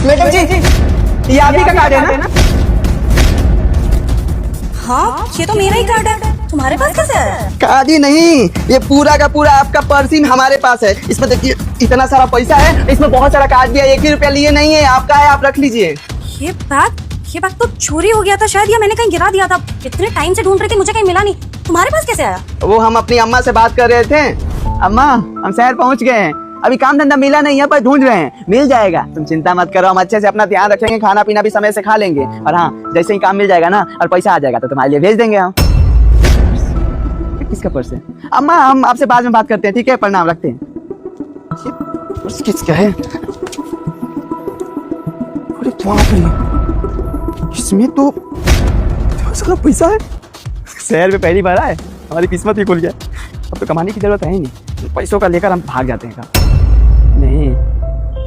Madam जी, ये आप ही का कार्ड है ना? हाँ, ये तो मेरा ही कार्ड है। तुम्हारे पास कैसे है? कार्ड ही नहीं, ये पूरा का पूरा आपका पर्स ही हमारे पास है। इसमें देखिए इतना सारा पैसा है, इसमें बहुत सारा कार्ड भी है। 1 ही रुपया लिए नहीं है, आपका है, आप रख लीजिए। ये बैग तो चोरी हो गया था शायद, या मैंने कहीं गिरा दिया था। इतने टाइम से ढूंढ रही थी, मुझे कहीं मिला नहीं। तुम्हारे पास कैसे आया? वो हम अपनी अम्मा से बात कर रहे थे। अम्मा, हम शहर पहुंच गए हैं, अभी काम धंधा मिला नहीं है पर ढूंढ रहे हैं, मिल जाएगा। तुम चिंता मत करो, हम अच्छे से अपना ध्यान रखेंगे, खाना पीना भी समय से खा लेंगे। और हाँ, जैसे ही काम मिल जाएगा ना और पैसा आ जाएगा तो तुम्हारे लिए भेज देंगे हम। किसका पर्स है? अम्मा, हम आपसे बाद में बात करते हैं, ठीक है? प्रणाम, रखते हैं। ये पर्स किसका है? अरे बाप रे, इसमें तो सारा पैसा है। शहर में पहली बार आए, हमारी किस्मत ही खुल गया। अब तो कमाने की जरूरत है ही नहीं, पैसों का लेकर हम भाग जाते हैं। नहीं,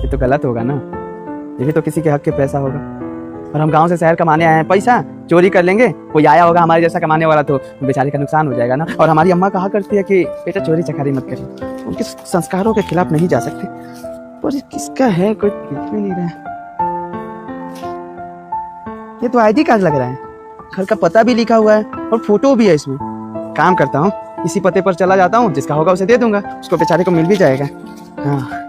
ये तो गलत होगा ना। ये भी तो किसी के हक के पैसा होगा, और हम गांव से शहर कमाने आए हैं। पैसा चोरी कर लेंगे, कोई आया होगा हमारे जैसा कमाने वाला तो बेचारे का नुकसान हो जाएगा ना। और हमारी अम्मा कहा करती है कि बेटा चोरी चकारी मत करिए, उनके संस्कारों के खिलाफ नहीं जा सकते। पर ये किसका है, कोई दिख भी नहीं रहा है। ये तो ID कार्ड लग रहा है, घर का पता भी लिखा हुआ है और फोटो भी है इसमें। काम करता हूँ, इसी पते पर चला जाता हूँ, जिसका होगा उसे दे दूंगा, उसको बेचारे को मिल भी जाएगा। हाँ,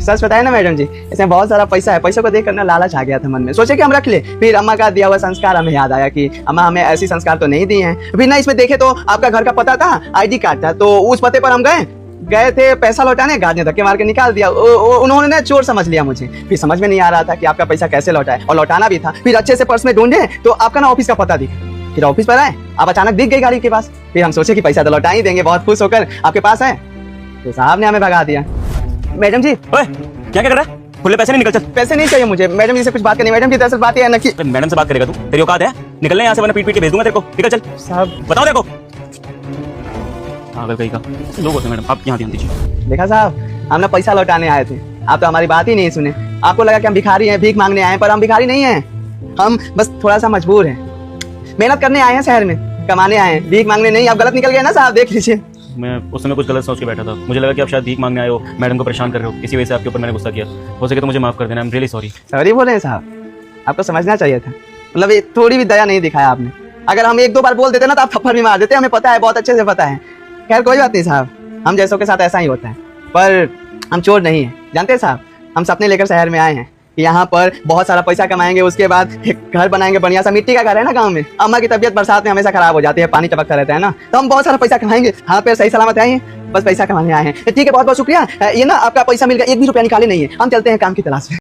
सच बताए ना मैडम जी, इसमें बहुत सारा पैसा है। पैसों को देख कर ना लालच आ गया था मन में, सोचे कि हम रख ले। फिर अम्मा का दिया हुआ संस्कार हमें याद आया कि अम्मा हमें ऐसी संस्कार तो नहीं दिए हैं। फिर ना इसमें देखे तो आपका घर का पता था, ID कार्ड था, तो उस पते पर हम गए थे पैसा लौटाने। गार्ड ने धक्के मार के निकाल दिया। उन्होंने ना चोर समझ लिया मुझे। फिर समझ में नहीं आ रहा था कि आपका पैसा कैसे लौटाए, और लौटाना भी था। फिर अच्छे से पर्स में ढूंढे तो आपका ना ऑफिस का पता दिखा। फिर ऑफिस पर आए, आप अचानक दिख गई गाड़ी के पास। फिर हम सोचे कि पैसा तो लौटा ही देंगे, बहुत खुश होकर आपके पास है, तो साहब ने हमें भगा दिया। मैडम जी, ओए, क्या कर रहा है? खुले पैसे नहीं, निकल चल। पैसे नहीं चाहिए मुझे, मैडम जी से कुछ बात करनी। मैडम जी दरअसल बात है ना कि मैडम से बात करेगा तू? तेरी औकात है? निकलने यहाँ से, वरना पीट पीट के भेज दूंगा तेरे को। निकल चल। साहब, बताओ देखो। पागल कहीं का लोग होते हैं मैडम, आप यहाँ ध्यान दीजिए। देखा साहब, हम ना पैसा लौटाने आए थे, आप तो हमारी बात ही नहीं सुने। आपको लगा कि हम भिखारी हैं, भीख मांगने आए हैं, पर हम भिखारी नहीं हैं। हम बस थोड़ा सा मजबूर हैं, मेहनत करने आए हैं, शहर में कमाने आए हैं, भीख मांगने नहीं। आप गलत निकल गए ना साहब, देख लीजिए। मैं उस समय कुछ गलत सोच के बैठा था, मुझे लगा कि आप शायद भीख मांगने आए हो, मैडम को परेशान कर रहे हो, इसी वजह से आपके ऊपर मैंने गुस्सा किया। हो सके तो मुझे माफ कर देना, I am really sorry. Sorry बोल रहे हैं साहब, आपको समझना चाहिए था। मतलब ये थोड़ी भी दया नहीं दिखाया आपने। अगर हम 1-2 बार बोल देते ना तो आप थप्पड़ भी मार देते, हमें पता है, बहुत अच्छे से पता है। खैर कोई बात नहीं साहब, हम जैसों के साथ ऐसा ही होता है। पर हम चोर नहीं हैं, जानते हैं साहब। हम सपने लेकर शहर में आए हैं, यहाँ पर बहुत सारा पैसा कमाएंगे, उसके बाद एक घर बनाएंगे, बढ़िया सा मिट्टी का घर है ना गांव में। अम्मा की तबीयत बरसात में हमेशा खराब हो जाती है, पानी टपकता रहता है ना, तो हम बहुत सारा पैसा कमाएंगे। हाँ, पे सही सलामत आए हैं, बस पैसा कमाने आए हैं। ठीक है, बहुत बहुत शुक्रिया। ये ना आपका पैसा मिल गया, 1 भी रुपया निकाले नहीं है। हम चलते हैं काम की तलाश में।